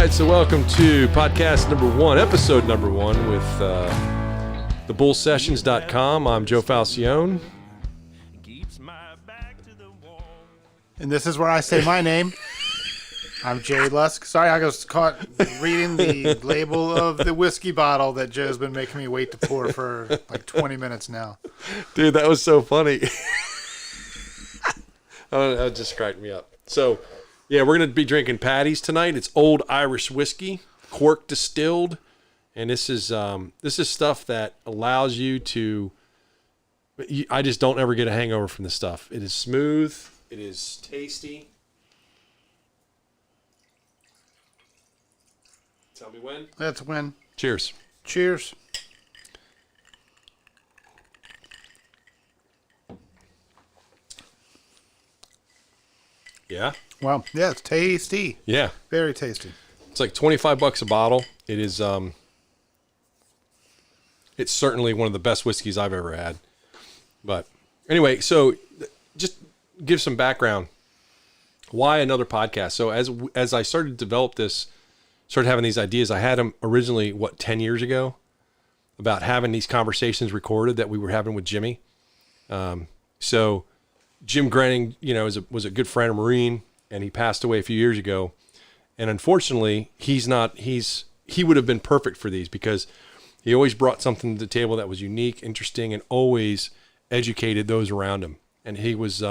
right, so welcome to podcast number one, episode number one with the Bullsessions.com. I'm Joe Falcione. And this is where I say my name. I'm Jay Lusk. Sorry, I was caught reading the label of the whiskey bottle that Joe's been making me wait to pour for like 20 minutes now. Dude, that was so funny. That just cracked me up. So, yeah, we're going to be drinking Paddy's tonight. It's old Irish whiskey, cork distilled, and this is stuff that allows you to. I just don't ever get a hangover from this stuff. It is smooth. It is tasty. Tell me when. That's when. Cheers. Cheers. Yeah. Wow. Yeah, it's tasty. Yeah. Very tasty. It's like $25 a bottle. It is it's certainly one of the best whiskeys I've ever had. But anyway, so just give some background. Why another podcast? So as I started to develop this, started having these ideas, I had them originally 10 years ago about having these conversations recorded that we were having with Jimmy. So Jim Grenning, was a good friend, a Marine, and he passed away a few years ago. And unfortunately, he would have been perfect for these because he always brought something to the table that was unique, interesting, and always educated those around him. And he was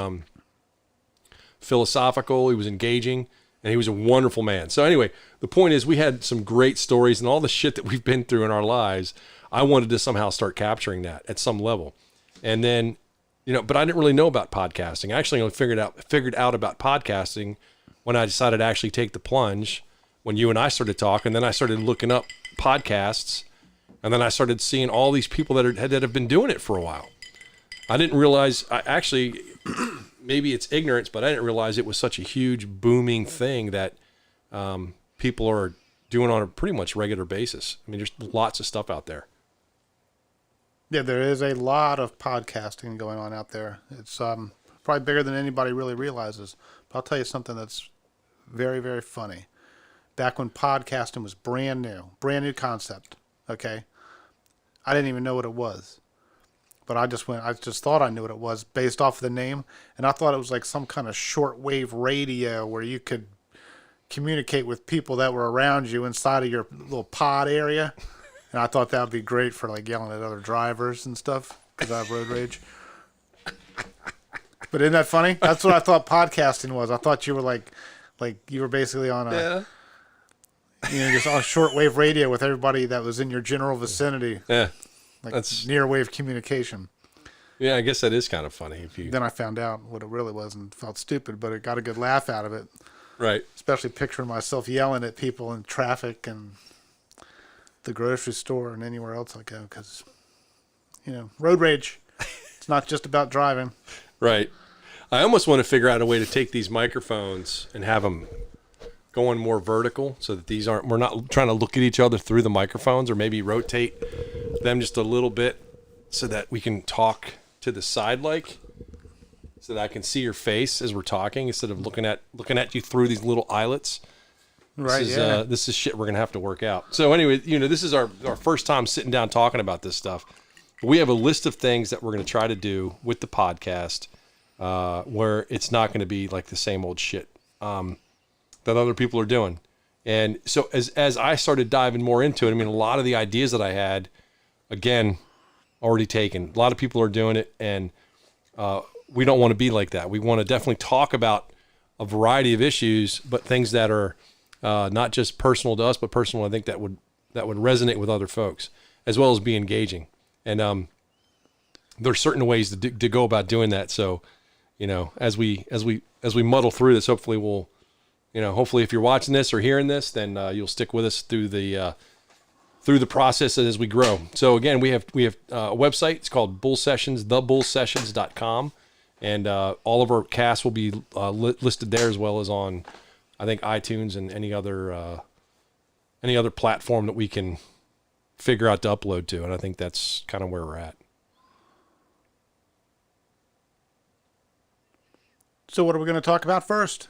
philosophical, he was engaging, and he was a wonderful man. So anyway, the point is we had some great stories and all the shit that we've been through in our lives. I wanted to somehow start capturing that at some level. And then, but I didn't really know about podcasting. I actually only figured out about podcasting when I decided to actually take the plunge, when you and I started talking. Then I started looking up podcasts, and then I started seeing all these people that have been doing it for a while. I didn't realize, maybe it's ignorance, but I didn't realize it was such a huge booming thing that people are doing on a pretty much regular basis. I mean, there's lots of stuff out there. Yeah, there is a lot of podcasting going on out there. It's probably bigger than anybody really realizes. But I'll tell you something that's very, very funny. Back when podcasting was brand new concept, okay? I didn't even know what it was. But I just thought I knew what it was based off of the name. And I thought it was like some kind of shortwave radio where you could communicate with people that were around you inside of your little pod area. And I thought that would be great for like yelling at other drivers and stuff because I have road rage. But isn't that funny? That's what I thought podcasting was. I thought you were like you were basically on just on a shortwave radio with everybody that was in your general vicinity. Yeah. Like that's near wave communication. Yeah, I guess that is kind of funny. Then I found out what it really was and felt stupid, but it got a good laugh out of it. Right. Especially picturing myself yelling at people in traffic and the grocery store and anywhere else I go because, road rage. It's not just about driving. Right. I almost want to figure out a way to take these microphones and have them going more vertical so that we're not trying to look at each other through the microphones, or maybe rotate them just a little bit so that we can talk to the side, so that I can see your face as we're talking instead of looking at you through these little eyelets. Right. This is shit we're going to have to work out. So anyway, this is our first time sitting down talking about this stuff. We have a list of things that we're going to try to do with the podcast where it's not going to be like the same old shit that other people are doing. And so as I started diving more into it, a lot of the ideas that I had, again, already taken. A lot of people are doing it, and we don't want to be like that. We want to definitely talk about a variety of issues, but things that are not just personal to us, but personal, I think that would resonate with other folks, as well as be engaging. And there are certain ways to go about doing that. So, as we muddle through this, hopefully we'll, hopefully if you're watching this or hearing this, then you'll stick with us through the process as we grow. So again, we have a website. It's called Bullsessions, thebullsessions.com, and all of our casts will be listed there, as well as on, I think, iTunes and any other platform that we can figure out to upload to. And I think that's kind of where we're at. So what are we going to talk about first?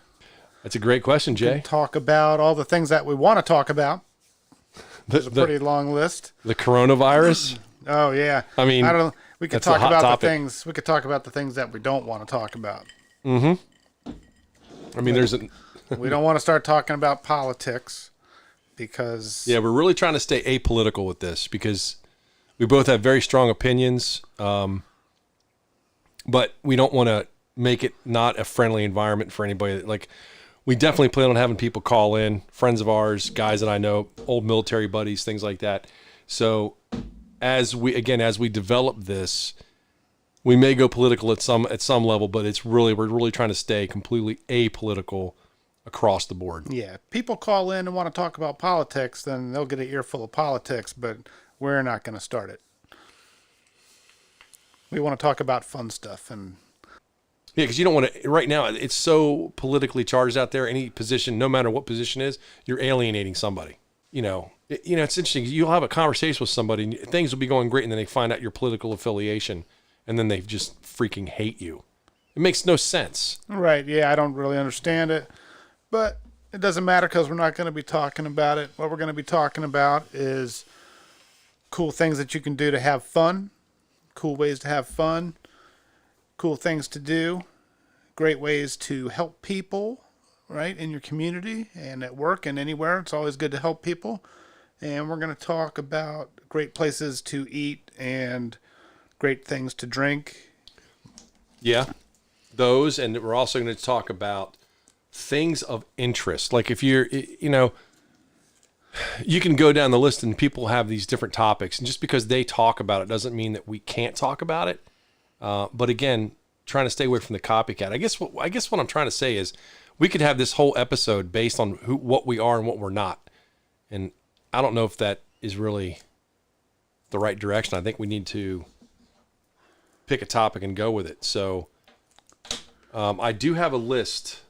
That's a great question, Jay. Talk about all the things that we want to talk about. There's a pretty long list. The coronavirus. Oh yeah. I mean, I don't know. We could that's a talk hot about topic. the things. We could talk about the things that we don't want to talk about. Mm-hmm. I mean, we don't want to start talking about politics because we're really trying to stay apolitical with this because we both have very strong opinions, but we don't want to make it not a friendly environment for anybody. Like, we definitely plan on having people call in, friends of ours, guys that I know, old military buddies, things like that. So as we develop this, we may go political at some level, but we're really trying to stay completely apolitical across the board. Yeah, people call in and want to talk about politics, then they'll get an earful of politics, but we're not going to start it. We want to talk about fun stuff. And yeah, because you don't want to, right now, it's so politically charged out there. Any position, no matter what position is, you're alienating somebody. It's interesting. You'll have a conversation with somebody, and things will be going great, and then they find out your political affiliation, and then they just freaking hate you. It makes no sense. Right, yeah, I don't really understand it, but it doesn't matter because we're not going to be talking about it. What we're going to be talking about is cool things that you can do to have fun, cool ways to have fun, cool things to do, great ways to help people, right, in your community and at work and anywhere. It's always good to help people. And we're going to talk about great places to eat and great things to drink. Yeah, those. And we're also going to talk about things of interest. Like if you're, you can go down the list and people have these different topics. And just because they talk about it doesn't mean that we can't talk about it. But again, trying to stay away from the copycat. I guess what I'm trying to say is we could have this whole episode based on what we are and what we're not. And I don't know if that is really the right direction. I think we need to pick a topic and go with it. So I do have a list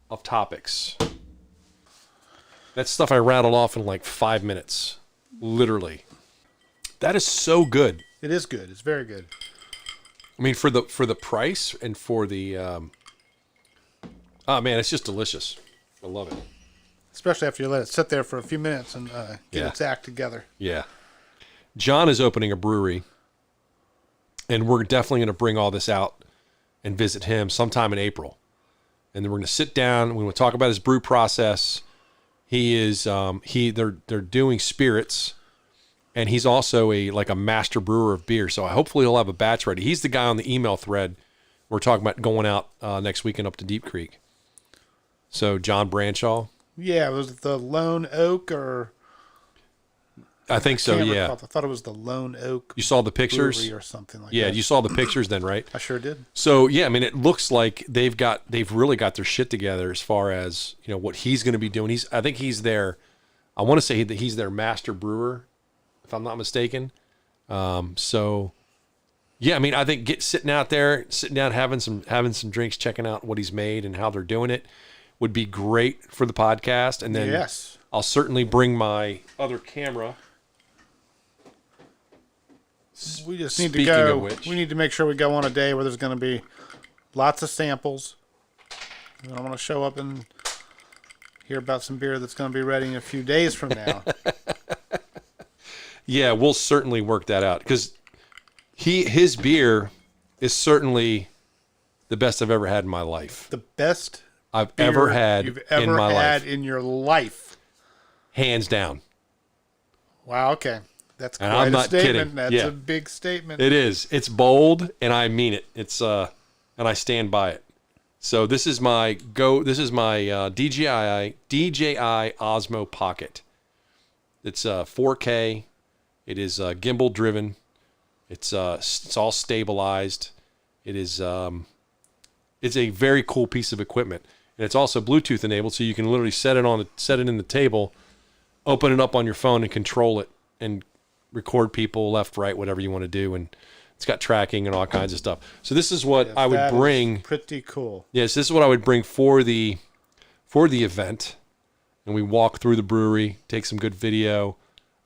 of topics. That's stuff I rattled off in like 5 minutes, literally. That is so good. It is good. It's very good. I mean, for the price and for the, oh man, it's just delicious. I love it. Especially after you let it sit there for a few minutes and get its act together. Yeah. John is opening a brewery, and we're definitely going to bring all this out and visit him sometime in April. And then we're going to sit down. We're going to talk about his brew process. He is they're doing spirits, and he's also a master brewer of beer. So hopefully he'll have a batch ready. He's the guy on the email thread we're talking about going out next weekend up to Deep Creek. So John Branshaw. Yeah, was it the Lone Oak or? I think so. Yeah, I thought it was the Lone Oak. You saw the pictures Brewery or something like that. Yeah, you saw the pictures then, right? I sure did. So yeah, I mean, it looks like they've really got their shit together as far as what he's going to be doing. I think he's their, I want to say that he's their master brewer, if I'm not mistaken. So yeah, I mean, I think sitting down, having some drinks, checking out what he's made and how they're doing it would be great for the podcast. And then yes, I'll certainly bring my other camera. We just need to go. We need to make sure we go on a day where there's going to be lots of samples. I don't want to show up and hear about some beer that's going to be ready in a few days from now. Yeah, we'll certainly work that out because his beer is certainly the best I've ever had in my life. The best I've ever had you've ever in my had life. in your life. Hands down. Wow, okay. That's quite I'm a not statement. kidding. That's Yeah. a big statement. It is. It's bold and I mean it. It's and I stand by it. So this is my DJI Osmo Pocket. It's 4K. It is gimbal driven. It's all stabilized. It is it's a very cool piece of equipment. And it's also Bluetooth enabled, so you can literally set it in the table, open it up on your phone and control it and record people left, right, whatever you want to do. And it's got tracking and all kinds of stuff. So this is what I would bring. Pretty cool. Yes, this is what I would bring for the event. And we walk through the brewery, take some good video,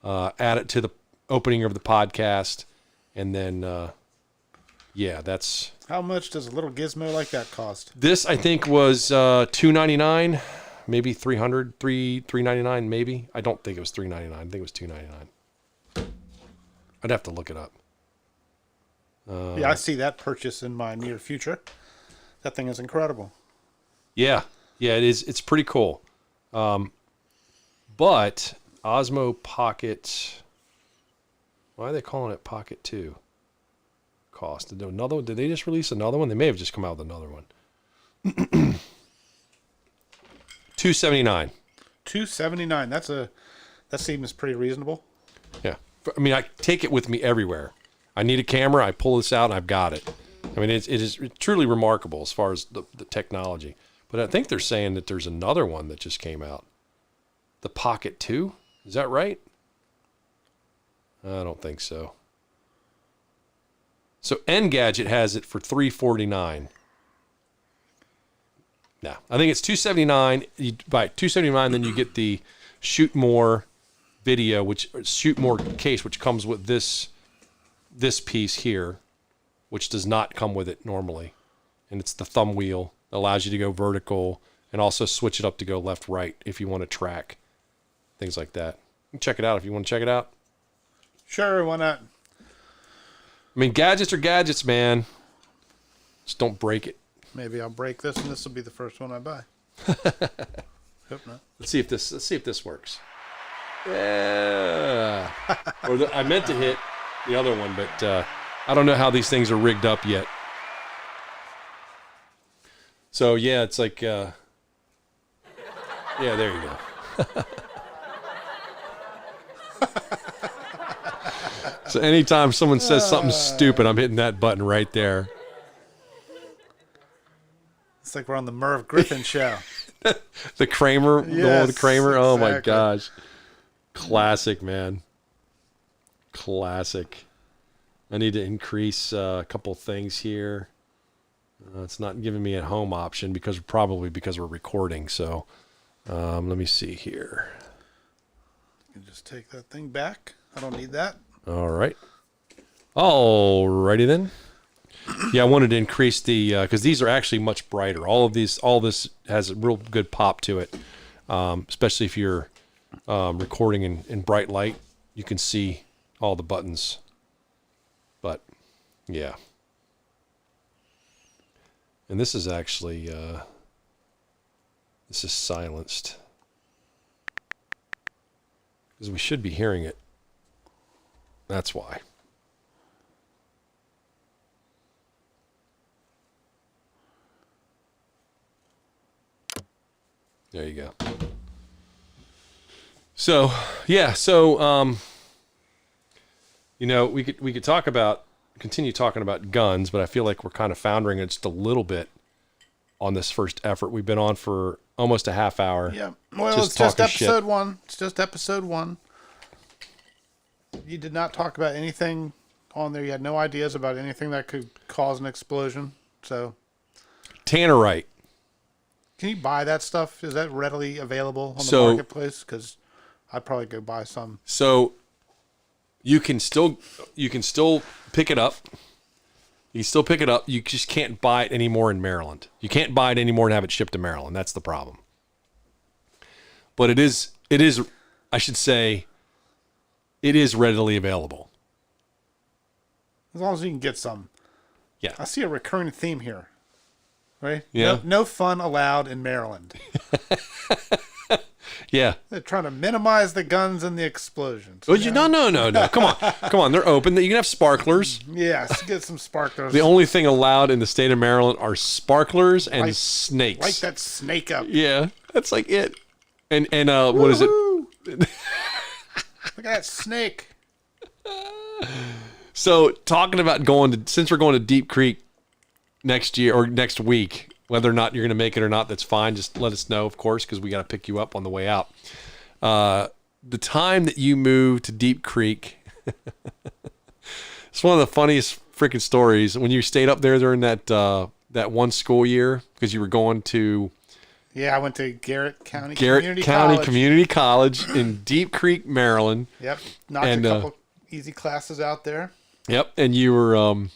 add it to the opening of the podcast, and then Yeah, that's... How much does a little gizmo like that cost? This, I think, was $299, maybe $399, maybe. I don't think it was $399. I think it was $299. I'd have to look it up. Yeah, I see that purchase in my near future. That thing is incredible. Yeah, it is. It's pretty cool. But Osmo Pocket, why are they calling it Pocket 2? Cost. Did they just release another one? They may have just come out with another one. $279. $279. That seems pretty reasonable. Yeah. I mean, I take it with me everywhere. I need a camera. I pull this out and I've got it. I mean, it is truly remarkable as far as the technology. But I think they're saying that there's another one that just came out. The Pocket 2? Is that right? I don't think so. So Engadget has it for $349. No, I think it's $279. You buy $279, then you get the Shoot More video, Shoot More case, which comes with this piece here, which does not come with it normally. And it's the thumb wheel. It allows you to go vertical and also switch it up to go left, right if you want to track things like that. You can check it out if you want to check it out. Sure, why not? I mean, gadgets are gadgets, man. Just don't break it. Maybe I'll break this, and this will be the first one I buy. Hope not. Let's see if this works. Yeah. I meant to hit the other one, but I don't know how these things are rigged up yet. So yeah, it's like, yeah, there you go. So anytime someone says something stupid, I'm hitting that button right there. It's like we're on the Merv Griffin show. The Kramer, Yes, the Kramer. Oh my exactly. gosh. Classic, man. Classic. I need to increase a couple things here. It's not giving me a home option because we're recording. So let me see here. You can just take that thing back. I don't need that. All right. Alrighty then. Yeah, I wanted to increase the because these are actually much brighter. All this has a real good pop to it, especially if you're recording in bright light. You can see all the buttons. But yeah, and this is actually this is silenced because we should be hearing it. That's why. There you go. So, yeah, you know, we could continue talking about guns, but I feel like we're kind of foundering it just a little bit on this first effort. We've been on for almost a half hour. Yeah. Well, it's just talking shit. episode 1. It's just episode 1. You did not talk about anything on there. You had no ideas about anything that could cause an explosion. So, Tannerite. can you buy that stuff? Is that readily available on the marketplace? Because I'd probably go buy some. So you can still pick it up. You can still pick it up. You just can't buy it anymore in Maryland. You can't buy it anymore and have it shipped to Maryland. That's the problem. But it is, I should say, it is readily available. As long as you can get some. Yeah. I see a recurring theme here. Right? Yeah. No fun allowed in Maryland. Yeah. They're trying to minimize the guns and the explosions. Well, no. Come on. They're open. You can have sparklers. Yes, get some sparklers. The only thing allowed in the state of Maryland are sparklers and snakes. Light that snake up. Yeah, that's like it. And what is it? Look at that snake. So talking about since we're going to Deep Creek next year or next week, whether or not you're going to make it or not, that's fine. Just let us know, of course, because we got to pick you up on the way out. The time that you moved to Deep Creek, it's one of the funniest freaking stories. When you stayed up there during that one school year, because you were going to Yeah, I went to Garrett County Community College in Deep Creek, Maryland. Yep, knocked a couple easy classes out there. Yep, and you were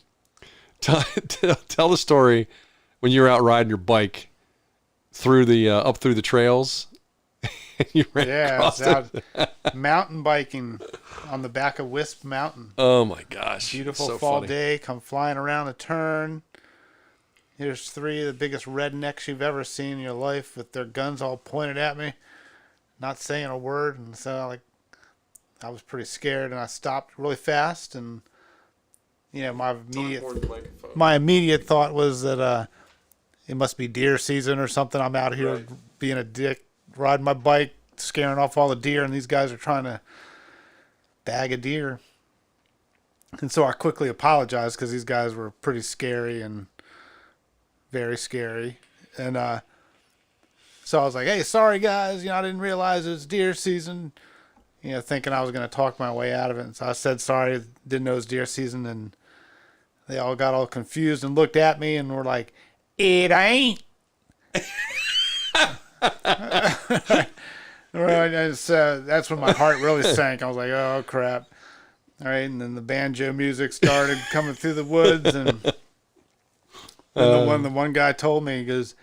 Tell the story when you were out riding your bike through the up through the trails. You ran across I was out mountain biking on the back of Wisp Mountain. Oh my gosh! Beautiful so fall funny. day. Come flying around a turn. Here's three of the biggest rednecks you've ever seen in your life with their guns all pointed at me, not saying a word. And so I was pretty scared, and I stopped really fast. And my immediate thought was that it must be deer season or something. I'm out here being a dick, riding my bike, scaring off all the deer, and these guys are trying to bag a deer. And so I quickly apologized because these guys were pretty scary and very scary. And so I was like, hey, sorry guys, I didn't realize it was deer season, thinking I was going to talk my way out of it. And so I said sorry, didn't know it was deer season, and they all got all confused and looked at me and were like, it ain't. That's when my heart really sank. I was like, oh crap. All right, and then the banjo music started coming through the woods, and the one guy told me, he goes,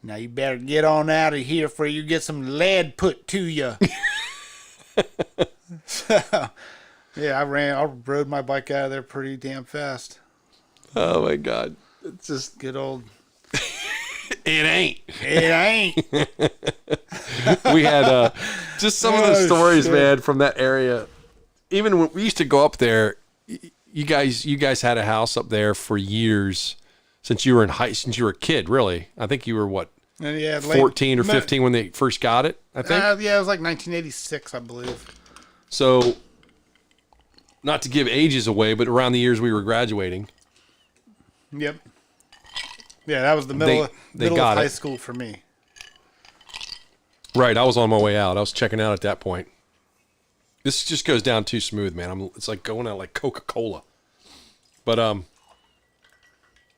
now you better get on out of here before you get some lead put to you. So, yeah, I rode my bike out of there pretty damn fast. Oh my God. It's just good old. It ain't. It ain't. We had just some of the stories, man, from that area. Even when we used to go up there, you guys had a house up there for years since you were since you were a kid, really. I think you were what? 14 or 15 when they first got it, I think. Yeah, it was like 1986, I believe. So, not to give ages away, but around the years we were graduating. Yep. Yeah, that was the middle of high school for me. Right, I was on my way out. I was checking out at that point. This just goes down too smooth, man. It's like going out like Coca-Cola. But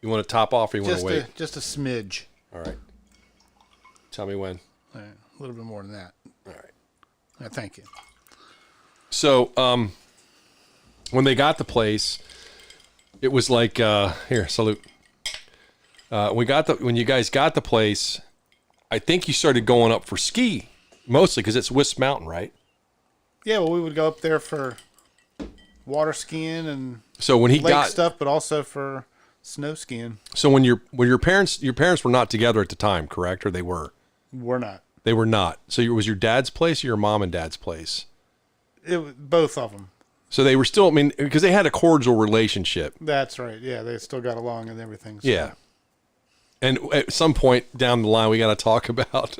you want to top off or you want to wait? Just a smidge. All right. Tell me when. All right, a little bit more than that. All right. Yeah, thank you. So, when they got the place, it was like here, salute. When you guys got the place, I think you started going up for ski mostly because it's Wisp Mountain, right? Yeah, well, we would go up there for water skiing and so when he lake got stuff, but also for snow skiing. So when your parents were not together at the time, correct? Or they were? We're not. They were not. So it was your dad's place or your mom and dad's place? It was both of them. So they were still, I mean, because they had a cordial relationship. That's right. Yeah, they still got along and everything. So. Yeah. And at some point down the line, we got to talk about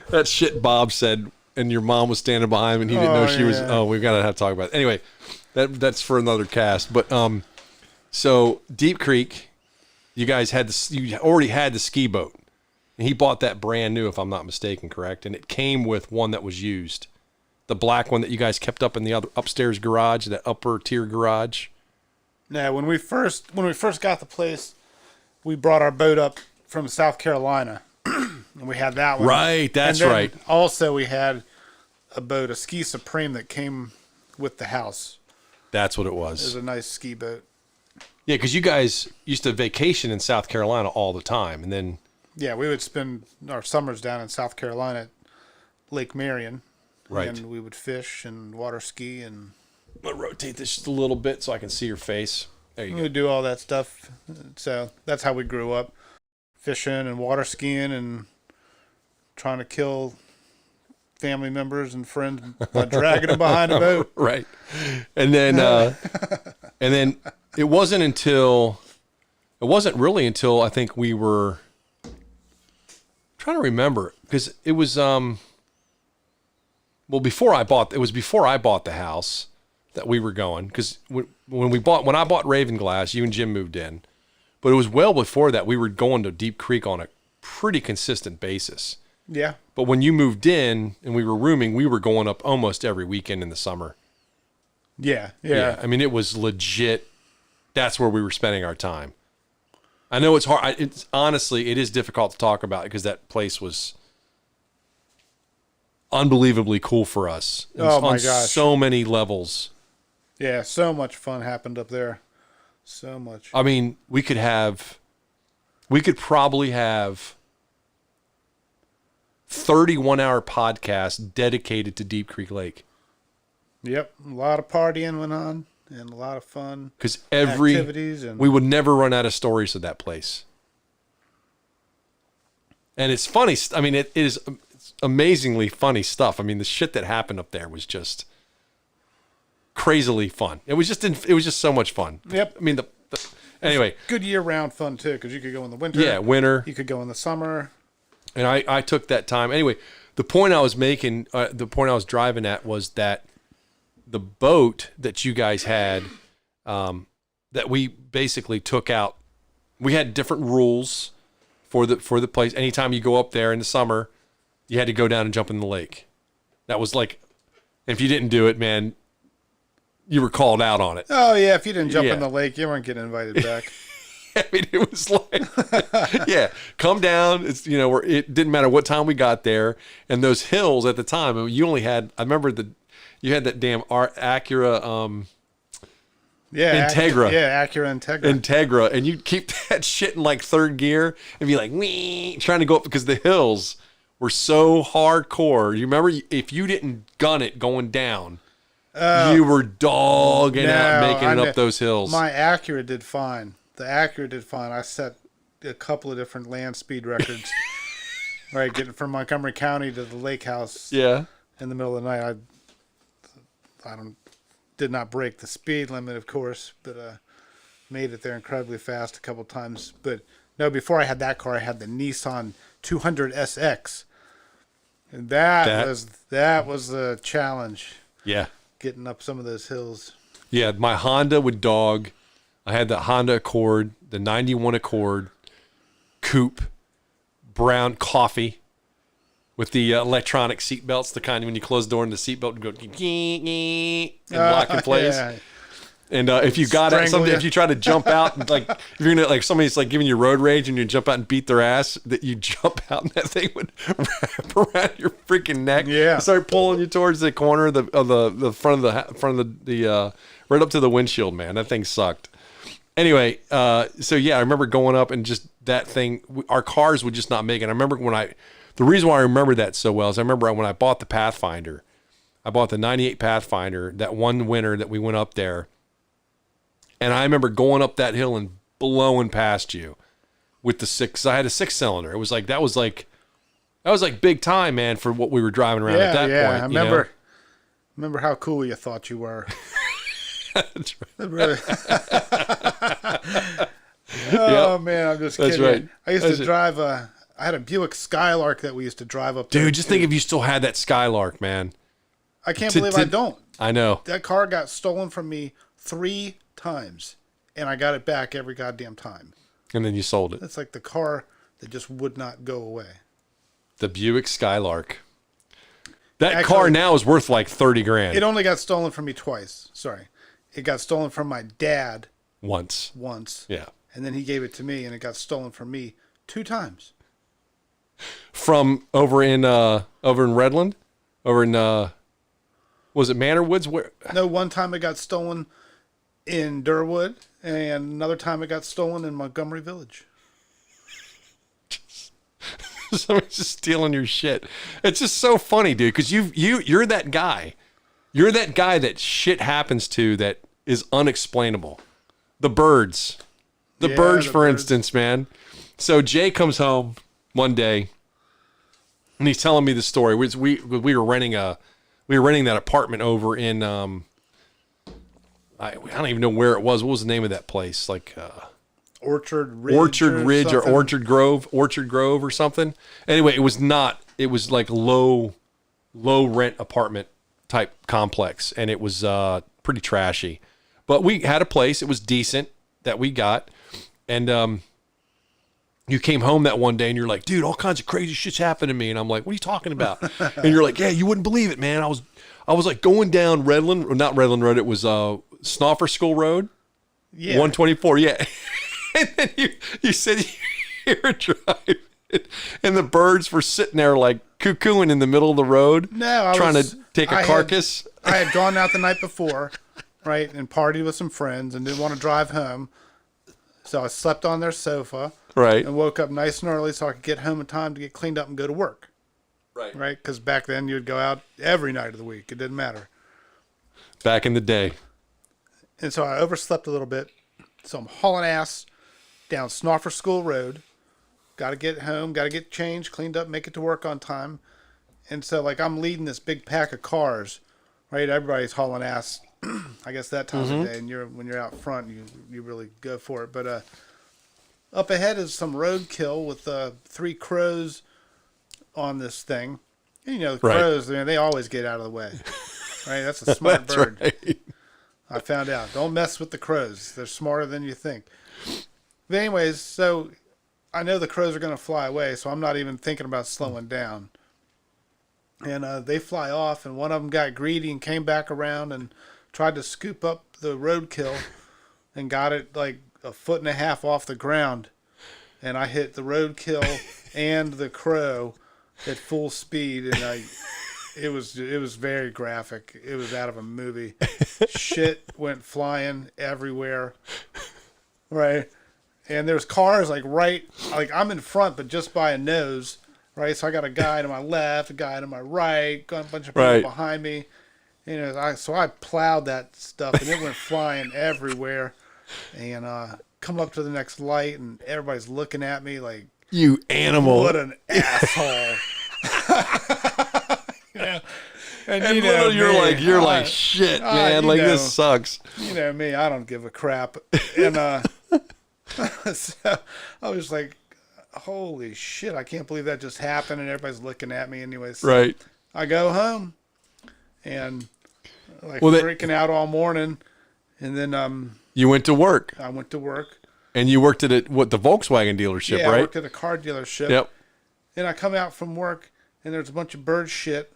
that shit Bob said, and your mom was standing behind him, and he didn't know she was. Oh, we've got to have to talk about it. Anyway, that's for another cast. But so Deep Creek, you guys you already had the ski boat, and he bought that brand new, if I'm not mistaken, correct? And it came with one that was used, the black one that you guys kept up in the other upstairs garage, that upper tier garage. Yeah, when we first got the place, we brought our boat up from South Carolina, and we had that one. Right, that's right. Also, we had a boat, a Ski Supreme, that came with the house. That's what it It was. was a nice ski boat. Yeah, because you guys used to vacation in South Carolina all the time, and then... Yeah, we would spend our summers down in South Carolina at Lake Marion. Right. And we would fish and water ski, and... I'm going to rotate this just a little bit so I can see your face. There you we would do all that stuff. So that's how we grew up. Fishing and water skiing and trying to kill family members and friends by dragging them behind a boat. Right. And then it wasn't really until I think we were trying to remember, because it was before I bought the house that we were going, because when I bought Ravenglass, you and Jim moved in, but it was well before that. We were going to Deep Creek on a pretty consistent basis. Yeah. But when you moved in and we were rooming, we were going up almost every weekend in the summer. Yeah. I mean, it was legit. That's where we were spending our time. I know it's hard. It's honestly, it is difficult to talk about because that place was unbelievably cool for us. Oh my on gosh. So many levels. Yeah, so much fun happened up there. So much. I mean, we could probably have 31-hour podcast dedicated to Deep Creek Lake. Yep. A lot of partying went on and a lot of fun. Because activities and we would never run out of stories of that place. And it's funny. I mean, it is amazingly funny stuff. I mean, the shit that happened up there was just crazily fun. It was just so much fun. Yep. I mean, anyway. Good year-round fun, too, because you could go in the winter. Yeah, winter. You could go in the summer. And I took that time. Anyway, the point I was making, the point I was driving at was that the boat that you guys had, that we basically took out, we had different rules for the place. Anytime you go up there in the summer, you had to go down and jump in the lake. That was like, if you didn't do it, man, you were called out on it. Oh, yeah. If you didn't jump in the lake, you weren't getting invited back. I mean, it was like, yeah, come down. It's, it didn't matter what time we got there. And those hills at the time, you only had, I remember you had that damn Acura, Integra. Acura Integra. Integra. And you'd keep that shit in like third gear and be like, wee, trying to go up because the hills were so hardcore. You remember if you didn't gun it going down, you were dogging out, making it up those hills. My Acura did fine. The Acura did fine. I set a couple of different land speed records. Right, getting from Montgomery County to the lake house. Yeah. In the middle of the night, I did not break the speed limit, of course, but made it there incredibly fast a couple of times. But no, before I had that car, I had the Nissan 200 SX, and that was the challenge. Yeah. Getting up some of those hills. Yeah, my Honda would dog. I had the Honda Accord, the 91 Accord, coupe, brown coffee with the electronic seat belts, the kind when you close the door and the seat belt would go and lock in place. Yeah. And if you got it, if you try to jump out, and like if you're gonna like somebody's like giving you road rage and you jump out and beat their ass, that you jump out and that thing would wrap around your freaking neck. Yeah, start pulling you towards the corner of the front of the right up to the windshield. Man, that thing sucked. Anyway, so yeah, I remember going up and just that thing. Our cars would just not make it. I remember the reason why I remember that so well is I remember when I bought the Pathfinder. I bought the '98 Pathfinder that one winter that we went up there. And I remember going up that hill and blowing past you with the six. I had a 6-cylinder. It was like that was like big time, man, for what we were driving around at that point. I remember how cool you thought you were. That's right. Oh man, I'm just kidding. That's right. I used to drive I had a Buick Skylark that we used to drive up there. Dude, just think if you still had that Skylark, man. I can't believe I don't. I know. That car got stolen from me 3 times, and I got it back every goddamn time. And then you sold it. It's like the car that just would not go away. The Buick Skylark. That car now is worth like $30,000. It only got stolen from me twice. Sorry. It got stolen from my dad. Once. Yeah. And then he gave it to me, and it got stolen from me 2 times. From over in Redland? Over in was it Manor Woods? Where? No, one time it got stolen in Durwood, and another time it got stolen in Montgomery Village. Somebody's just stealing your shit. It's just so funny, dude, because you're that guy. You're that guy that shit happens to that is unexplainable. The birds. The birds, for instance, man. So Jay comes home one day, and he's telling me the story. We were renting that apartment over in I don't even know where it was. What was the name of that place? Like Orchard Ridge or Orchard Grove or something. Anyway, it was not. It was like low rent apartment type complex, and it was pretty trashy. But we had a place. It was decent that we got, and you came home that one day and you're like, dude, all kinds of crazy shit's happened to me. And I'm like, what are you talking about? And you're like, yeah, you wouldn't believe it, man. I was like going down Redland, or not Redland Road. It was Snoffer School Road. Yeah. 124. Yeah. And then you said you were driving and the birds were sitting there like cuckooing in the middle of the road. No, trying to take a carcass. I had gone out the night before. right, and partied with some friends and didn't want to drive home. So I slept on their sofa. Right. And woke up nice and early so I could get home in time to get cleaned up and go to work. Right. Right? Because back then you'd go out every night of the week. It didn't matter. Back in the day. And so I overslept a little bit. So I'm hauling ass down Snoffer School Road. Got to get home, got to get changed, cleaned up, make it to work on time. And so, like, I'm leading this big pack of cars, right? Everybody's hauling ass, I guess, that time of day. And when you're out front, you really go for it. But up ahead is some roadkill with 3 crows on this thing. And, the crows, they always get out of the way. Right? That's a smart bird. Right. I found out. Don't mess with the crows. They're smarter than you think. But anyways, so I know the crows are going to fly away, so I'm not even thinking about slowing down. And they fly off, and one of them got greedy and came back around and tried to scoop up the roadkill and got it like 1.5 feet off the ground. And I hit the roadkill and the crow at full speed, and it was very graphic. It was out of a movie. Shit went flying everywhere. Right. And there's cars like I'm in front, but just by a nose. Right. So I got a guy to my left, a guy to my right, got a bunch of people behind me. So I plowed that stuff and it went flying everywhere. And come up to the next light and everybody's looking at me like, you animal. What an asshole. And you're like shit, man. This sucks. You know me, I don't give a crap. And so I was like, holy shit, I can't believe that just happened, and everybody's looking at me anyways. So right. I go home and freaking out all morning, and then you went to work. I went to work. And you worked at the Volkswagen dealership, right? I worked at a car dealership. Yep. And I come out from work, and there's a bunch of bird shit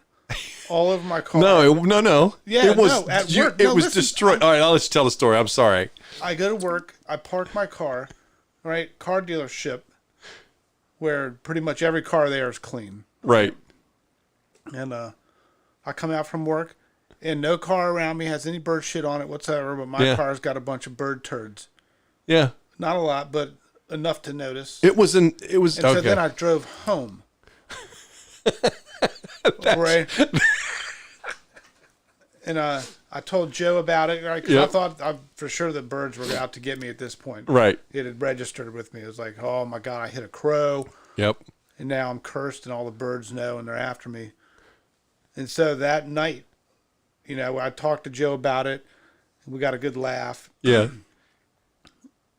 all over my car. No. Yeah, it was, no, at work. It was destroyed. All right, I'll let you tell the story. I'm sorry. I go to work. I park my car, right? Car dealership, where pretty much every car there is clean. Right. And I come out from work, and no car around me has any bird shit on it whatsoever, but my car's got a bunch of bird turds. Yeah. Not a lot, but enough to notice. It was. And okay. so then I drove home. Right. And I told Joe about it, right? Because I thought for sure that birds were out to get me at this point. Right. It had registered with me. It was like, oh my God, I hit a crow. Yep. And now I'm cursed, and all the birds know, and they're after me. And so that night, I talked to Joe about it, and we got a good laugh. Yeah.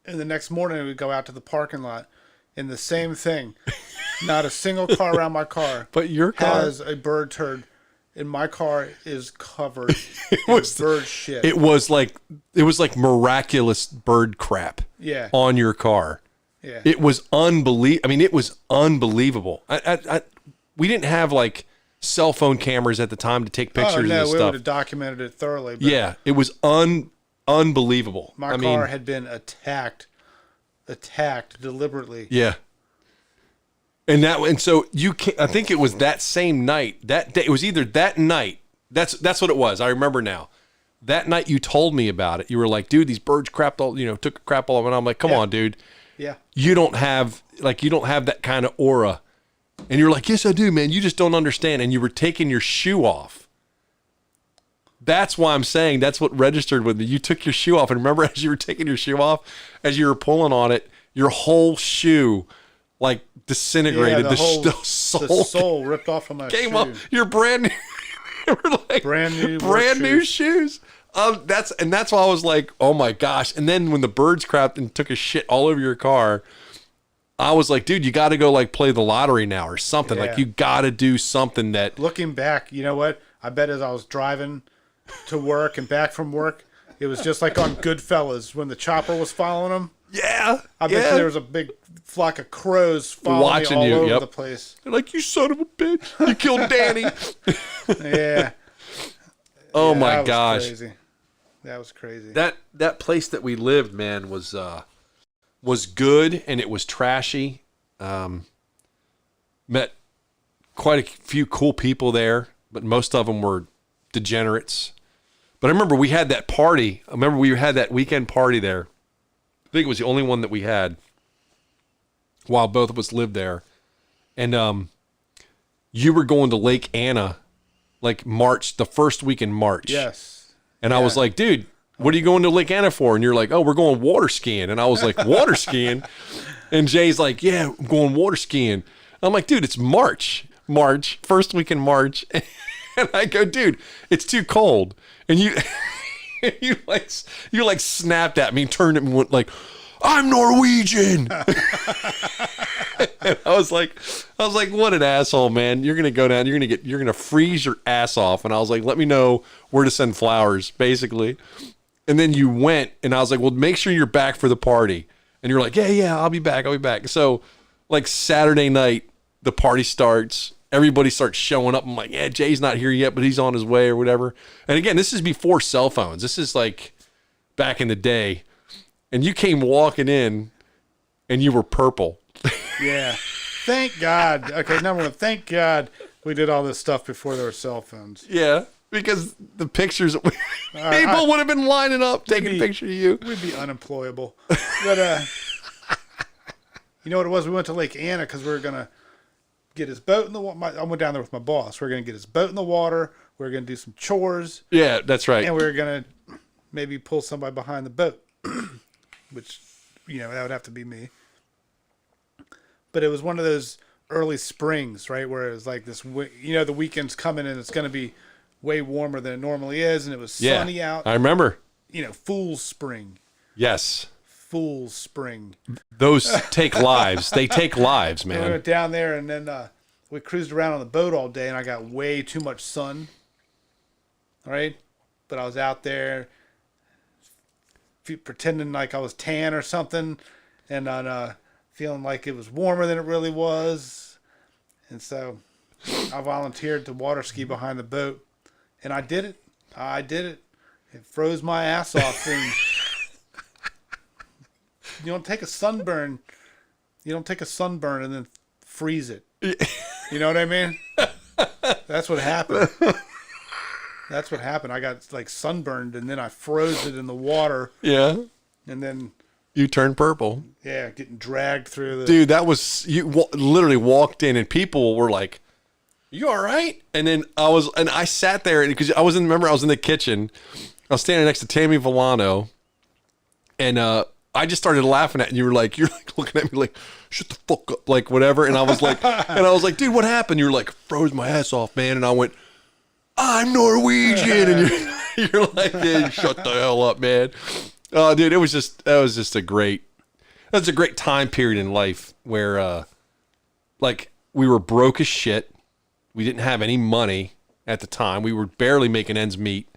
And the next morning, we go out to the parking lot, and the same thing. Not a single car around my car, but your car has a bird turd, and my car is covered in bird shit. It was like miraculous bird crap. Yeah. On your car. Yeah. It was unbelievable. I mean, it was unbelievable. We didn't have like cell phone cameras at the time to take pictures of this we stuff. would have documented it thoroughly. But yeah, it was unbelievable. My car had been attacked deliberately. Yeah. And so I think it was that same night, that day. It was either that night. That's what it was. I remember now. That night you told me about it. You were like, dude, these birds crapped all, took a crap all over. And I'm like, come on, dude. Yeah. You don't have that kind of aura. And you're like, yes, I do, man. You just don't understand. And you were taking your shoe off. That's why I'm saying that's what registered with me. You took your shoe off. And remember, as you were taking your shoe off, as you were pulling on it, your whole shoe like disintegrated. Yeah, the sole ripped off of my came shoe. up. You're brand new. Like, brand new shoes. That's why I was like, oh my gosh. And then when the birds crapped and took a shit all over your car, I was like, dude, you got to go like play the lottery now or something. Yeah. Like you got to do something that. Looking back, you know what? I bet as I was driving to work and back from work, it was just like on Goodfellas when the chopper was following them. Yeah. I bet there was a big flock of crows following me all over the place. They're like, you son of a bitch. You killed Danny. Yeah. Oh my gosh. Crazy. That was crazy. That place that we lived, man, was good, and it was trashy. Met quite a few cool people there, but most of them were degenerates. But I remember we had that party. I remember we had that weekend party there. I think it was the only one that we had while both of us lived there. And you were going to Lake Anna like March, the first week in March. Yes. And I was like, dude, what are you going to Lake Anna for? And you're like, oh, we're going water skiing. And I was like, water skiing? And Jay's like, yeah, I'm going water skiing. I'm like, dude, it's March, first week in March. And I go, dude, it's too cold. And you you like snapped at me, turned at me, and went like, I'm Norwegian. And I was like, what an asshole, man. You're gonna go down, you're gonna freeze your ass off. And I was like, let me know where to send flowers, basically. And then you went, and I was like, well, make sure you're back for the party. And you're like, yeah, I'll be back. So like Saturday night, the party starts. Everybody starts showing up. I'm like, yeah, Jay's not here yet, but he's on his way or whatever. And again, this is before cell phones. This is like back in the day. And you came walking in and you were purple. Yeah. Thank God. Okay, number one, thank God we did all this stuff before there were cell phones. Yeah, because the pictures, people would have been lining up taking a picture of you. We'd be unemployable. But, you know what it was? We went to Lake Anna because we were going to get his boat in the water. I went down there with my boss. We were going to get his boat in the water. We were going to do some chores. Yeah, that's right. And we were going to maybe pull somebody behind the boat, which, that would have to be me. But it was one of those early springs, right, where it was like this, the weekend's coming and it's going to be way warmer than it normally is, and it was sunny out. I remember. Fool's Spring. Yes. Fool's Spring. Those take lives. They take lives, man. We went down there, and then we cruised around on the boat all day, and I got way too much sun. All right? But I was out there pretending like I was tan or something, and feeling like it was warmer than it really was. And so I volunteered to water ski behind the boat, and I did it. It froze my ass off. And you don't take a sunburn and then freeze it. You know what I mean? That's what happened. I got like sunburned, and then I froze it in the water. Yeah. And then you turned purple. Yeah, getting dragged through the... Dude, that was... You literally walked in, and people were like, you all right? And then I sat there, because I was in the kitchen. I was standing next to Tammy Villano, and I just started laughing at it, and you're like looking at me like, shut the fuck up, like whatever. And I was like, dude, what happened? You're like, froze my ass off, man. And I went, I'm Norwegian. And you're like, yeah, shut the hell up, man. Oh, dude, that was just a great time period in life where, like, we were broke as shit. We didn't have any money at the time. We were barely making ends meet.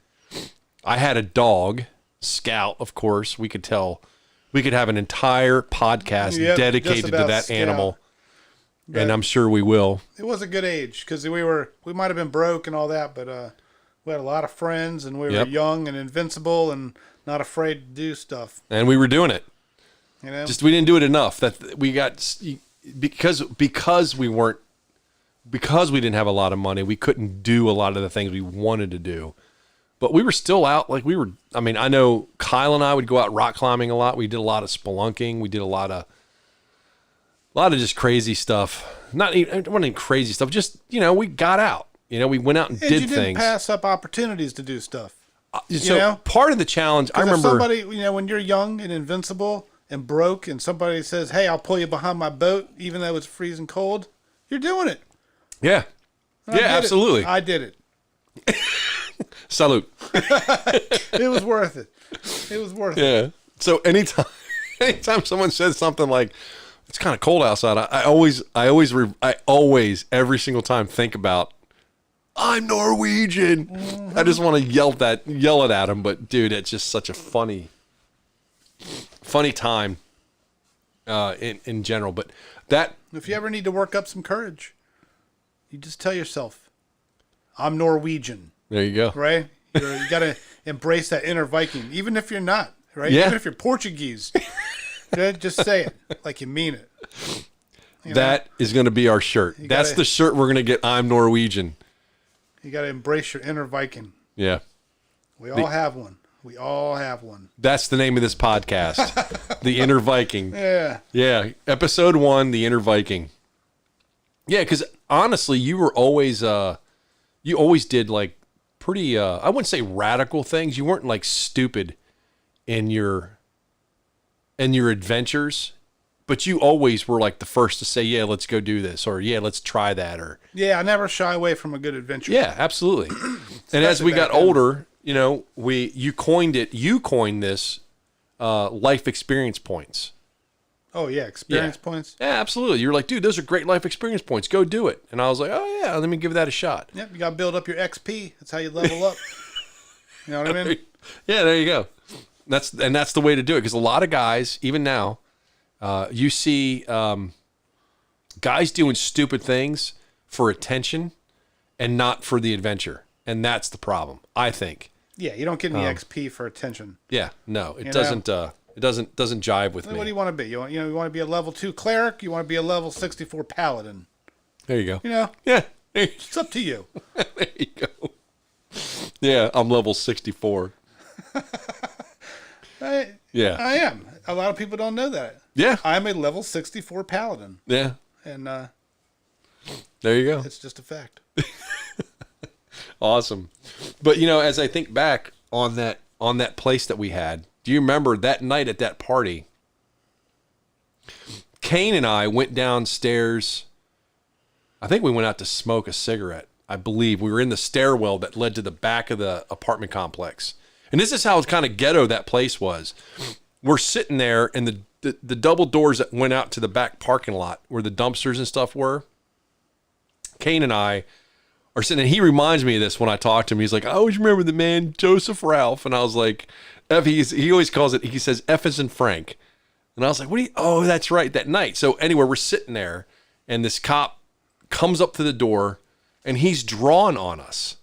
I had a dog, Scout, of course. We could have an entire podcast dedicated to that Scout. Animal. But and I'm sure we will. It was a good age because we might have been broke and all that, but we had a lot of friends, and we were young and invincible and not afraid to do stuff. And we were doing it. Just we didn't do it enough. That we got because we didn't have a lot of money, we couldn't do a lot of the things we wanted to do. But we were still out, I know Kyle and I would go out rock climbing a lot. We did a lot of spelunking. We did a lot of just crazy stuff. It wasn't even crazy stuff. Just, we got out. We went out and did things. You didn't pass up opportunities to do stuff. Part of the challenge, I remember. If somebody, when you're young and invincible and broke, and somebody says, "Hey, I'll pull you behind my boat," even though it's freezing cold, you're doing it. Yeah. Absolutely. I did it. Salute. It was worth it. Yeah. So anytime someone says something like, it's kind of cold outside, I always every single time think about, I'm Norwegian. Mm-hmm. I just want to yell it at them. But dude, it's just such a funny time in general. But that, if you ever need to work up some courage, you just tell yourself, I'm Norwegian. There you go. Right? You got to embrace that inner Viking, even if you're not, right? Yeah. Even if you're Portuguese. Just say it like you mean it. That is going to be our shirt. That's the shirt we're going to get. I'm Norwegian. You got to embrace your inner Viking. Yeah. We all have one. We all have one. That's the name of this podcast. The Inner Viking. Yeah. Yeah. Episode 1, The Inner Viking. Yeah, because honestly, you were always, you always did like pretty, I wouldn't say radical things. You weren't like stupid in your adventures, but you always were like the first to say, yeah, let's go do this, or yeah, let's try that, or Yeah, I never shy away from a good adventure. yeah, absolutely. And as we got older, you know, you coined this life experience points. Oh yeah, experience points. Yeah, absolutely. You're like, dude, those are great life experience points. Go do it. And I was like, oh yeah, let me give that a shot. Yep, you got to build up your XP. That's how you level up. You know what I mean? Yeah, there you go. That's the way to do it, because a lot of guys, even now, you see guys doing stupid things for attention and not for the adventure, and that's the problem, I think. Yeah, you don't get any XP for attention. Yeah, no, it doesn't. It doesn't jive with me. What do you want to be? You want to be a level 2 cleric? You want to be a level 64 paladin? There you go. You know? Yeah. It's up to you. There you go. Yeah, I'm level 64. Yeah. I am. A lot of people don't know that. Yeah. I'm a level 64 paladin. Yeah. And there you go. it's just a fact. Awesome. But you know, as I think back on that place that we had, do you remember that night at that party? Kane and I went downstairs. I think we went out to smoke a cigarette. I believe we were in the stairwell that led to the back of the apartment complex. And this is how kind of ghetto that place was. We're sitting there, and the double doors that went out to the back parking lot where the dumpsters and stuff were. Kane and I are sitting, and he reminds me of this when I talk to him. He's like, I always remember the man, Joseph Ralph. And I was like, he always calls it, he says F as in Frank. And I was like, oh, that's right, that night. So anyway, we're sitting there, and this cop comes up to the door, and he's drawn on us.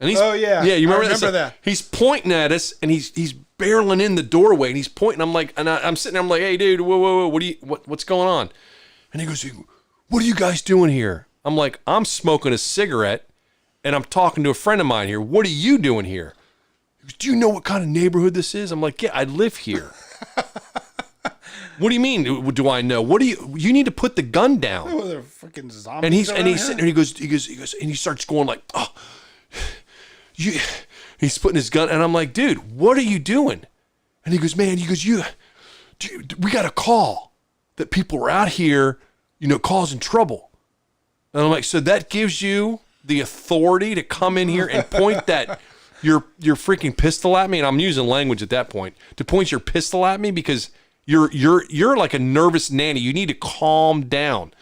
And he's, oh, yeah. Yeah, you remember, I remember that? He's pointing at us, and he's barreling in the doorway, and he's pointing. I'm like, and I'm sitting there, I'm like, hey, dude, whoa, what's going on? And he goes, what are you guys doing here? I'm like, I'm smoking a cigarette, and I'm talking to a friend of mine here. What are you doing here? He goes, do you know what kind of neighborhood this is? I'm like, yeah, I live here. What do you mean? Do I know? You need to put the gun down. Oh, they're freaking zombies. And he's sitting there. He goes, and he starts going like, oh, he's putting his gun, and I'm like, dude, what are you doing? And he goes, man, dude, we got a call that people are out here, causing trouble. And I'm like, so that gives you the authority to come in here and point that your freaking pistol at me? And I'm using language at that point to point your pistol at me because you're like a nervous nanny. You need to calm down.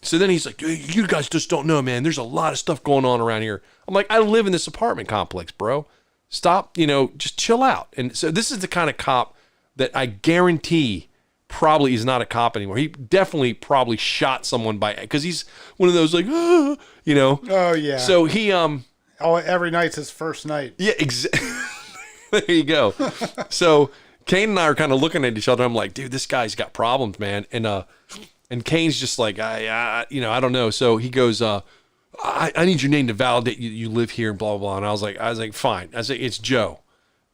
So then he's like, you guys just don't know, man. There's a lot of stuff going on around here. I'm like, I live in this apartment complex, bro. Stop, just chill out. And so this is the kind of cop that I guarantee probably is not a cop anymore. He definitely probably shot someone because he's one of those like, Oh yeah. So he every night's his first night. Yeah, exactly. There you go. So Kane and I are kind of looking at each other. I'm like, dude, this guy's got problems, man. And Kane's just like, I don't know. So he goes, I need your name to validate you live here and blah, blah, blah. And I was like, fine. I said, it's Joe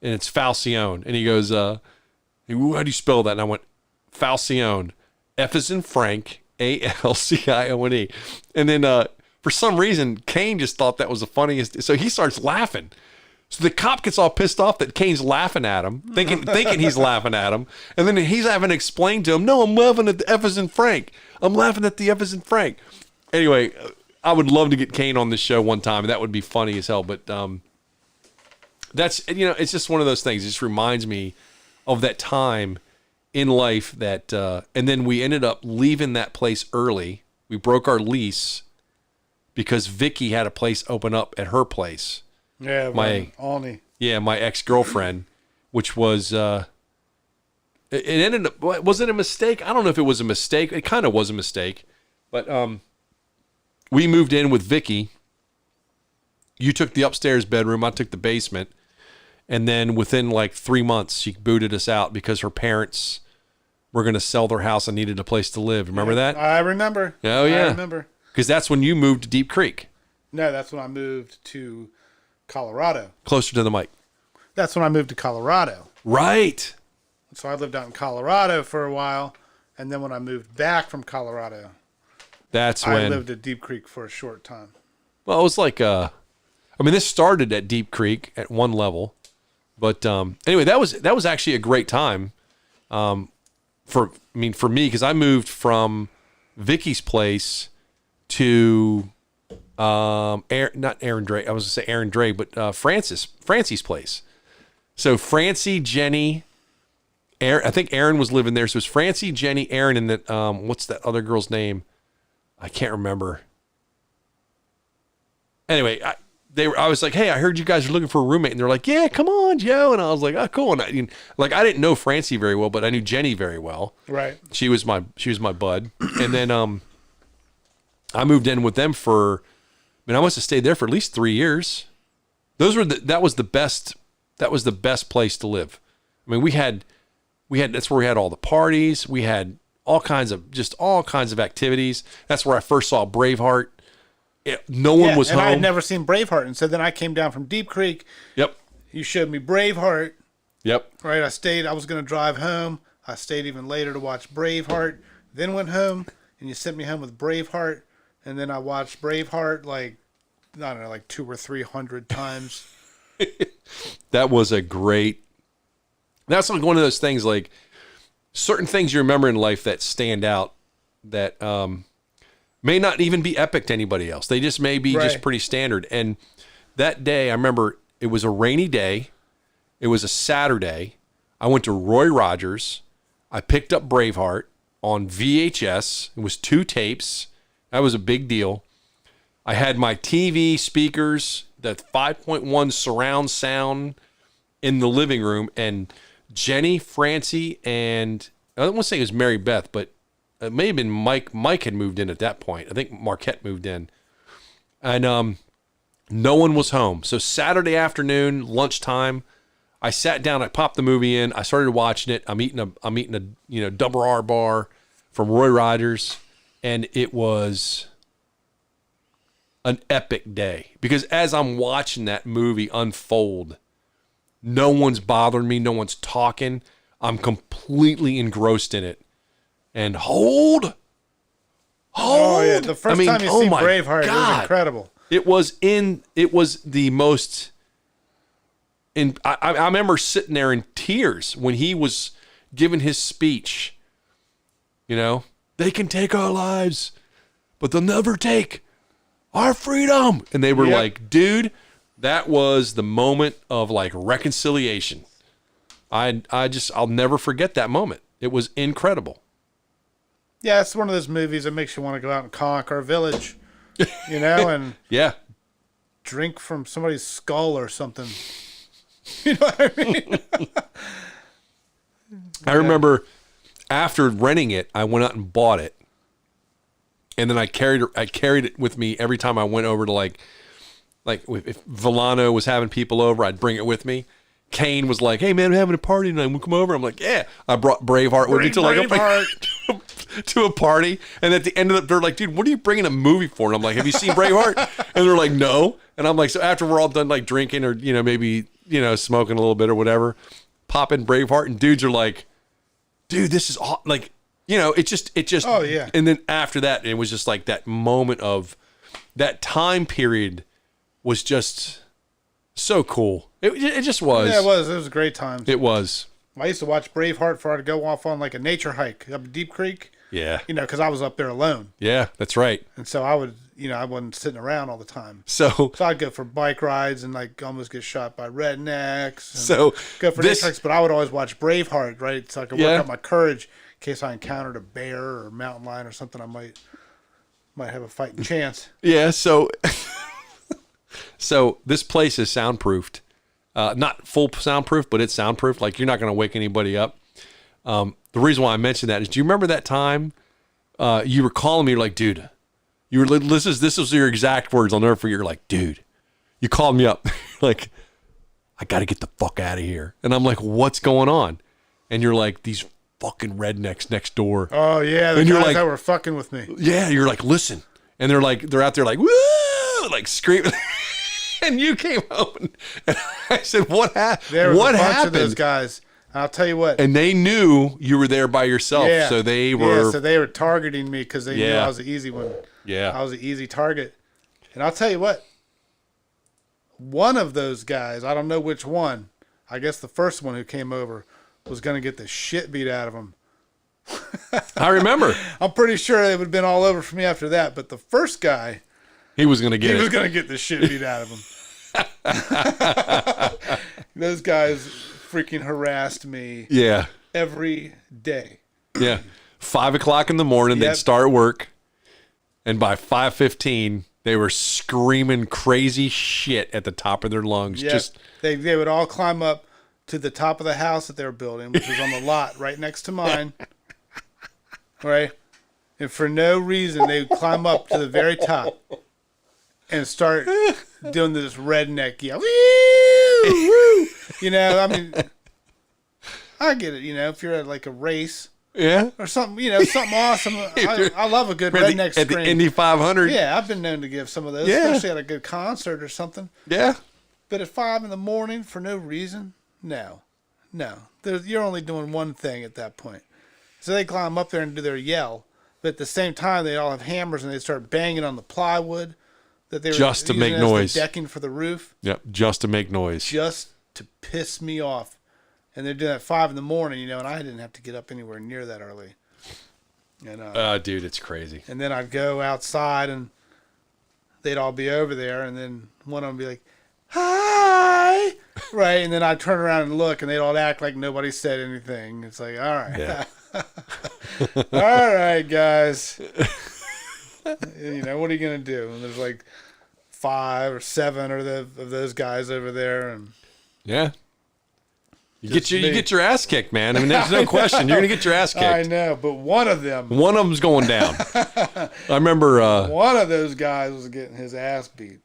and it's Falcione. And he goes, how do you spell that? And I went, Falcione, F as in Frank, Alcione. And then, for some reason, Kane just thought that was the funniest. So he starts laughing. So the cop gets all pissed off that Kane's laughing at him, thinking he's laughing at him. And then he's having to explain to him, no, I'm laughing at the F as in Frank. I'm laughing at the F as in Frank. Anyway, I would love to get Kane on this show one time. That would be funny as hell. But that's, it's just one of those things. It just reminds me of that time in life that, and then we ended up leaving that place early. We broke our lease because Vicky had a place open up at her place. Yeah, my ex-girlfriend, which was, it ended up, was it a mistake? I don't know if it was a mistake. It kind of was a mistake, but we moved in with Vicky. You took the upstairs bedroom. I took the basement. And then within like 3 months, she booted us out because her parents were going to sell their house and needed a place to live. Remember that? I remember. Oh, yeah. I remember. Because that's when you moved to Deep Creek. No, that's when I moved to Colorado. Closer to the mic. That's when I moved to Colorado. Right. So I lived out in Colorado for a while, and then when I moved back from Colorado, That's I when lived at Deep Creek for a short time. Well, it was like I mean, this started at Deep Creek at one level, but anyway, that was actually a great time for me because I moved from Vicky's place to not Aaron Drake. I was gonna say Aaron Drake, but Francie's place. So Francie, Jenny, Aaron. I think Aaron was living there. So it was Francie, Jenny, Aaron, and that what's that other girl's name? I can't remember. Anyway, I was like, hey, I heard you guys are looking for a roommate, and they're like, yeah, come on, Joe. And I was like, oh, cool. And I didn't know Francie very well, but I knew Jenny very well. Right. She was my bud, and then I moved in with them for. I mean, I must have stayed there for at least 3 years. That was the best place to live. I mean, we had that's where we had all the parties. We had all kinds of activities. That's where I first saw Braveheart. No one was home. I had never seen Braveheart, and so then I came down from Deep Creek. Yep. You showed me Braveheart. Yep. Right. I was going to drive home. I stayed even later to watch Braveheart. Then went home, and you sent me home with Braveheart, and then I watched Braveheart like 200 or 300 times. That was a great. That's like one of those things, like certain things you remember in life that stand out that may not even be epic to anybody else. They just may be just pretty standard. And that day, I remember it was a rainy day. It was a Saturday. I went to Roy Rogers. I picked up Braveheart on VHS. It was 2 tapes. That was a big deal. I had my TV speakers, the 5.1 surround sound in the living room, and Jenny, Francie, and I don't want to say it was Mary Beth, but it may have been Mike. Mike had moved in at that point. I think Marquette moved in. And no one was home. So Saturday afternoon, lunchtime, I sat down, I popped the movie in, I started watching it. I'm eating a double R bar from Roy Rogers, and it was an epic day. Because as I'm watching that movie unfold, no one's bothering me, no one's talking. I'm completely engrossed in it. And hold. Oh yeah, the first time you see Braveheart, it was incredible. It was the most. I remember sitting there in tears when he was giving his speech. You know, they can take our lives, but they'll never take our freedom. And they were like, dude, that was the moment of like reconciliation. I'll never forget that moment. It was incredible. Yeah, it's one of those movies that makes you want to go out and conquer a village, and drink from somebody's skull or something. You know what I mean? I remember after renting it, I went out and bought it, and then I carried it with me every time I went over to like if Villano was having people over, I'd bring it with me. Kane was like, "Hey man, I'm having a party tonight. We'll come over." I'm like, "Yeah." I brought Braveheart with me to a party, and at the end of it, they're like, "Dude, what are you bringing a movie for?" And I'm like, "Have you seen Braveheart?" And they're like, "No." And I'm like, "So after we're all done like drinking or maybe smoking a little bit or whatever, pop in Braveheart," and dudes are like, "Dude, this is all like it just." Oh yeah. And then after that, it was just like that moment of that time period was just so cool. It just was. Yeah, it was. It was a great time. It was. I used to watch Braveheart before I'd go off on like a nature hike up Deep Creek. Yeah. Because I was up there alone. Yeah, that's right. And so I would, I wasn't sitting around all the time. So I'd go for bike rides and like almost get shot by rednecks. So go for nature hikes, but I would always watch Braveheart, right? So I could work up my courage in case I encountered a bear or a mountain lion or something. I might have a fighting chance. Yeah. So this place is soundproofed. Not full soundproof, but it's soundproof. Like you're not going to wake anybody up. The reason why I mentioned that is, do you remember that time you were calling me? You're like, dude, this was your exact words. I'll never forget. You're like, dude, you called me up. Like, I got to get the fuck out of here. And I'm like, what's going on? And you're like, these fucking rednecks next door. Oh yeah, the guys that were fucking with me. Yeah, you're like, listen, and they're out there like, woo, like screaming. And you came home, and I said, "What happened? There was What a bunch happened?" of those guys. I'll tell you what. And they knew you were there by yourself, Yeah. so they were. Yeah, so they were targeting me because they knew I was the easy one. Yeah. I was an easy target. And I'll tell you what. One of those guys, I don't know which one, I guess the first one who came over was going to get the shit beat out of him. I remember. I'm pretty sure it would have been all over for me after that. But the first guy, He was going to get he it. was going to get the shit beat out of him. Those guys freaking harassed me Yeah. every day. Yeah. 5 o'clock in the morning, Yep. they'd start work. And by 5:15, they were screaming crazy shit at the top of their lungs. Yeah, Just they would all climb up to the top of the house that they were building, which was on the lot right next to mine. Right? And for no reason, they would climb up to the very top and start doing this redneck yell. Woo! Woo! You know, I mean, I get it. You know, if you're at like a race yeah. or something, you know, something awesome. I love a good redneck At the scream. Indy 500. Yeah, I've been known to give some of those, Yeah. especially at a good concert or something. Yeah. But at 5 a.m. for no reason, no. You're only doing one thing at that point. So they climb up there and do their yell, but at the same time they all have hammers and they start banging on the plywood that they were Just to using make as noise. the decking for the roof, Yep. Just to make noise. just to piss me off. And they're doing that at 5 a.m, you know, and I didn't have to get up anywhere near that early. And Dude, it's crazy. and then I'd go outside and they'd all be over there, and then one of them would be like, "Hi," right? And then I'd turn around and look, and they'd all act like nobody said anything. It's like, all right, Yeah. all right, guys. You know, what are you gonna do? And there's like 5 or 7 of those guys over there, and Yeah. You Just you me. get your ass kicked, man. I mean, there's no question. You're going to get your ass I kicked. know, but one of them, One of them's going down. I remember one of those guys was getting his ass beat.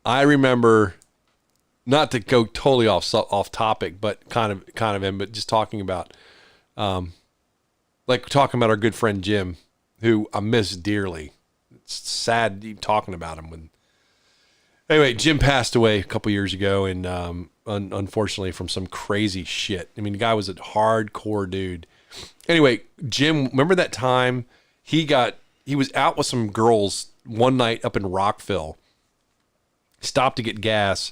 not to go totally off topic, but kind of in, but just talking about talking about our good friend Jim, who I miss dearly. It's sad even talking about him. Anyway, Jim passed away a couple years ago, and unfortunately from some crazy shit. I mean, the guy was a hardcore dude. Anyway, Jim, remember that time he was out with some girls one night up in Rockville, stopped to get gas,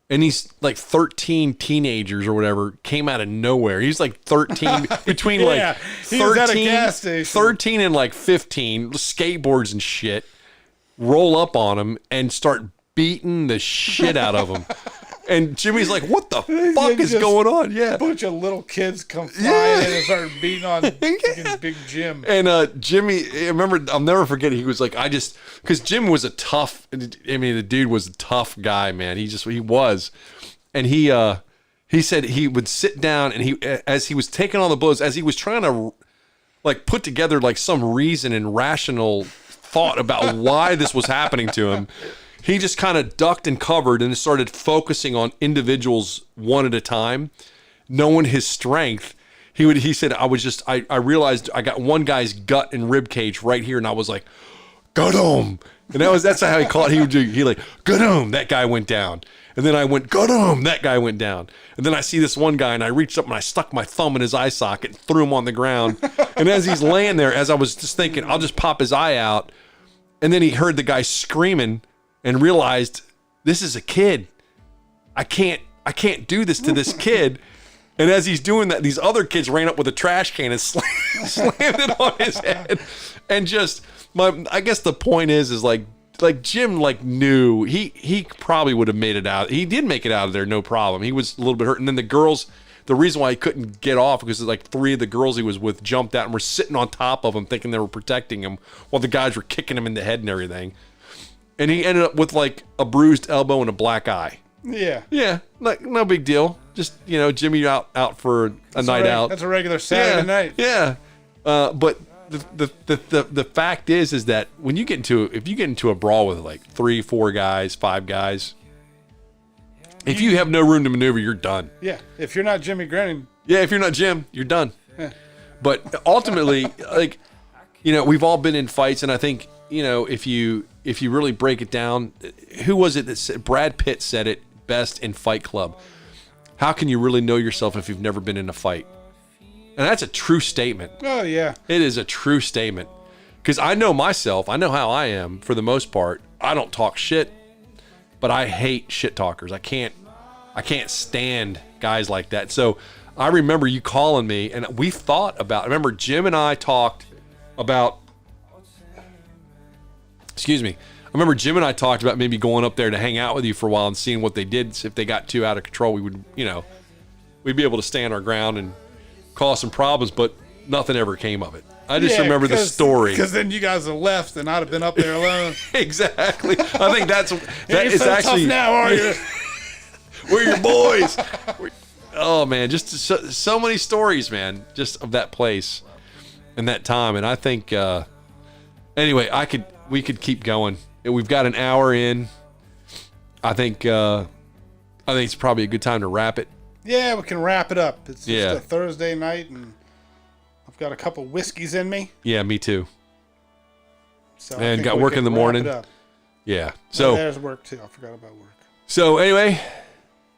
and these like 13 teenagers or whatever came out of nowhere. He's like 13 between Yeah, he was at a gas station. 13 and like 15, skateboards and shit, roll up on him and start beating the shit out of him. And Jimmy's like, "What the fuck is just going on?" Yeah. A bunch of little kids come flying Yeah. in and start beating on fucking Big Jim. And Jimmy, I remember, I'll never forget it. He was like, because Jim was a tough, I mean, the dude was a tough guy, man. He was. And he said he would sit down and as he was taking all the blows, as he was trying to like put together like some reason and rational thought about why this was happening to him, he just kind of ducked and covered and started focusing on individuals one at a time, knowing his strength. He said, I realized I got one guy's gut and rib cage right here, and I was like, "Got him!" And that's how he called it. He like, "Got him!" That guy went down. And then I went, "Got him!" That guy went down. And then I see this one guy, and I reached up and I stuck my thumb in his eye socket and threw him on the ground. And as he's laying there, as I was just thinking, I'll just pop his eye out. And then he heard the guy screaming and realized, this is a kid. I can't do this to this kid. And as he's doing that, these other kids ran up with a trash can and slammed it on his head. And just I guess the point is like Jim knew he probably would have made it out. He did make it out of there, no problem. He was a little bit hurt. And then the girls, the reason why he couldn't get off because like 3 of the girls he was with jumped out and were sitting on top of him thinking they were protecting him while the guys were kicking him in the head and everything. And he ended up with like a bruised elbow and a black eye. Yeah. Yeah, like no big deal. Just, Jimmy out for a night out. That's a regular Saturday night. Yeah. But the fact is that when you get into a brawl with like 3, 4 guys, 5 guys, if you have no room to maneuver, you're done. Yeah. If you're not Jimmy Grennan. Yeah, if you're not Jim, you're done. Yeah. But ultimately, like, we've all been in fights, and I think, if you really break it down, who was it that said, Brad Pitt said it, best in Fight Club. How can you really know yourself if you've never been in a fight? And that's a true statement. Oh, yeah. It is a true statement. Because I know myself. I know how I am for the most part. I don't talk shit, but I hate shit talkers. I can't stand guys like that. So I remember you calling me, and we thought about, I remember Jim and I talked about, I remember Jim and I talked about maybe going up there to hang out with you for a while and seeing what they did. So if they got too out of control, we would, we'd be able to stand our ground and cause some problems, but nothing ever came of it. I just remember the story. Because then you guys have left and I'd have been up there alone. Exactly. I think that is so actually. Tough now, are you? We're your boys. Oh man, just so many stories, man, just of that place and that time. And I think, anyway, we could keep going. We've got an hour in. I think it's probably a good time to wrap it. Yeah, we can wrap it up. It's just a Thursday night, and I've got a couple whiskeys in me. Yeah, me too. So and got work in the morning. Yeah. So there's work too. I forgot about work. So anyway,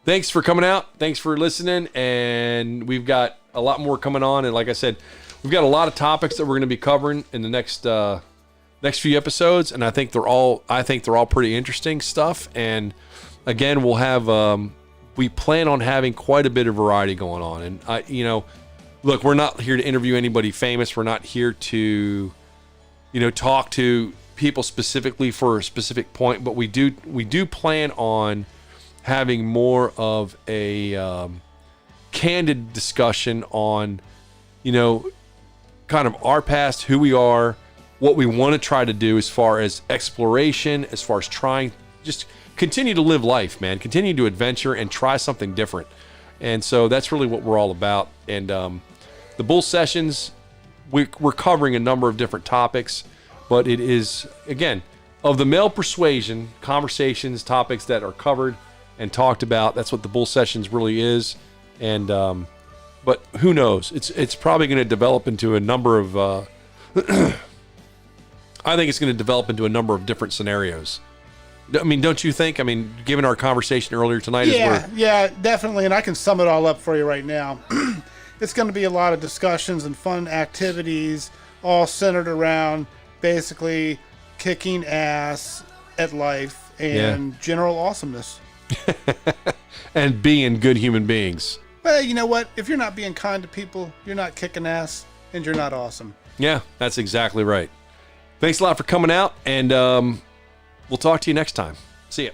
thanks for coming out. Thanks for listening. And we've got a lot more coming on. And like I said, we've got a lot of topics that we're going to be covering in the next few episodes. And I think they're all pretty interesting stuff. And again, we'll have, we plan on having quite a bit of variety going on. And look, we're not here to interview anybody famous. We're not here to, talk to people specifically for a specific point, but we do plan on having more of a candid discussion on, kind of our past, who we are, what we want to try to do as far as exploration, as far as trying, just continue to live life, man, continue to adventure and try something different. And so that's really what we're all about. And the Bullsessions, we're covering a number of different topics, but it is, again, of the male persuasion, conversations, topics that are covered and talked about. That's what the Bullsessions really is. And but who knows? It's probably going to develop into a number of I think it's going to develop into a number of different scenarios. I mean, don't you think? I mean, given our conversation earlier tonight, yeah, definitely. And I can sum it all up for you right now. It's going to be a lot of discussions and fun activities, all centered around basically kicking ass at life and general awesomeness. And being good human beings. Well, you know what? If you're not being kind to people, you're not kicking ass, and you're not awesome. Yeah, that's exactly right. Thanks a lot for coming out, and we'll talk to you next time. See ya.